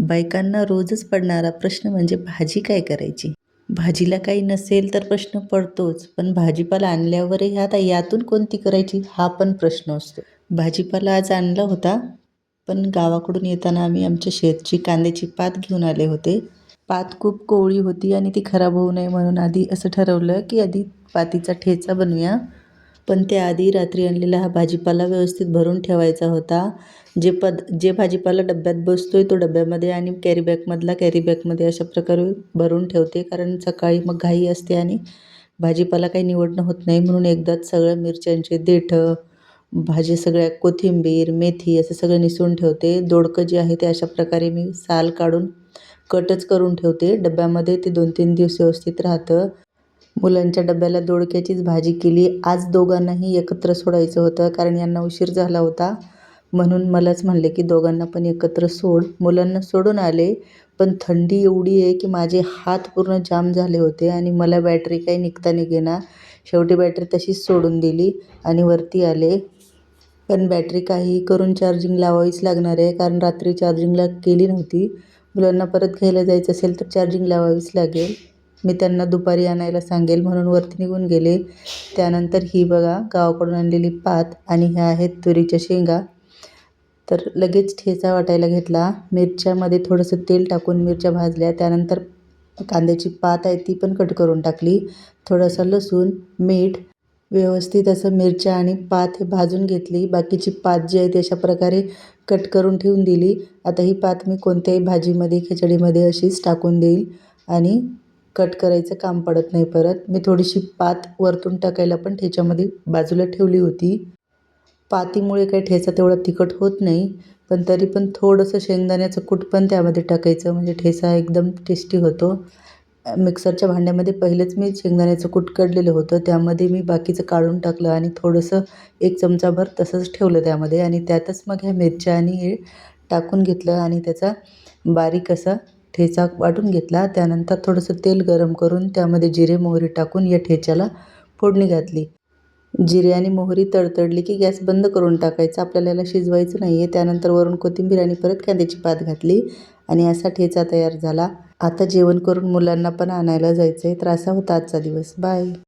बायकांना रोजच पडणारा प्रश्न म्हणजे भाजी काय करायची. भाजीला काही नसेल तर प्रश्न पडतोच, पण भाजीपाला आणल्यावरही आता यातून कोणती करायची हा पण प्रश्न असतो. भाजीपाला आज आणला होता, पण गावाकडून येताना आम्ही आमच्या शेतची कांद्याची पात घेऊन आले होते. पात खूप कोवळी होती आणि ती खराब होऊ नये म्हणून आधी असं ठरवलं की आधी पातीचा ठेचा बनवूया. पण त्याआधी रात्री आणलेला हा भाजीपाला व्यवस्थित भरून ठेवायचा होता. जे भाजीपाला डब्यात बसतोय तो डब्यामध्ये आणि कॅरीबॅगमधला कॅरीबॅगमध्ये अशा प्रकारे भरून ठेवते, कारण सकाळी मग घाई असते आणि भाजीपाला काही निवडणं होत नाही. म्हणून एकदाच सगळ्या मिरच्यांचे देठं, भाजी सगळ्या, कोथिंबीर, मेथी असं सगळं निसून ठेवते. दोडकं जे आहे ते अशा प्रकारे मी साल काढून कटच करून ठेवते डब्यामध्ये. ते 2-3 दिवस व्यवस्थित राहतं. मुलांच्या डब्याला दोडक्याचीच भाजी केली. आज दोघांनाही एकत्र सोडायचं होतं, कारण यांना उशीर झाला होता. म्हणून मलाच म्हणले की दोघांना पण एकत्र सोड. मुलांना सोडून आले, पण थंडी एवढी आहे की माझे हात पूर्ण जाम झाले होते आणि मला बॅटरी काही निघता निघेना. शेवटी बॅटरी तशीच सोडून दिली आणि वरती आले. पण बॅटरी काहीही करून चार्जिंग लावावीच लागणार आहे, कारण रात्री चार्जिंगला केली नव्हती. मुलांना परत घ्यायला जायचं असेल तर चार्जिंग लावावीच लागेल. मी त्यांना दुपारी आणायला सांगेल म्हणून वरती निघून गेले. त्यानंतर ही बघा गावाकडून आणलेली पात आणि ह्या आहेत तुरीच्या शेंगा. तर लगेच ठेचा वाटायला घेतला. मिरच्यामध्ये थोडंसं तेल टाकून मिरच्या भाजल्या. त्यानंतर कांद्याची पात आहे ती पण कट करून टाकली. थोडंसं लसूण, मीठ, व्यवस्थित असं मिरच्या आणि पात हे भाजून घेतली. बाकीची पात जी आहे ती अशा प्रकारे कट करून ठेवून दिली. आता ही पात मी कोणत्याही भाजीमध्ये, खिचडीमध्ये अशीच टाकून देईल आणि कट करायचं काम पडत नाही परत. मी थोडीशी पात वरतून टाकायला पण ठेच्यामध्ये बाजूला ठेवली होती. पातीमुळे काही ठेचा तेवढा तिखट होत नाही, पण तरी पण थोडंसं शेंगदाण्याचं कूट पण त्यामध्ये टाकायचं, म्हणजे ठेचा एकदम टेस्टी होतो. मिक्सरच्या भांड्यामध्ये पहिलेच मी शेंगदाण्याचं कूट काढलेलं होतं, त्यामध्ये मी बाकीचं काढून टाकलं आणि थोडंसं 1 चमचाभर तसंच ठेवलं त्यामध्ये आणि त्यातच मग ह्या मिरच्या आणि हे टाकून घेतलं आणि त्याचा बारीक असा ठेचा वाटून घेतला. त्यानंतर थोडंसं तेल गरम करून त्यामध्ये जिरे मोहरी टाकून या ठेच्याला फोडणी घातली. जिरे आणि मोहरी तडतडली की गॅस बंद करून टाकायचा. आपल्याला याला शिजवायचं नाही आहे. त्यानंतर वरून कोथिंबीर आणि परत कांद्याची पात घातली आणि असा ठेचा तयार झाला. आता जेवण करून मुलांना पण आणायला जायचं आहे. तर असा होता आजचा दिवस. बाय.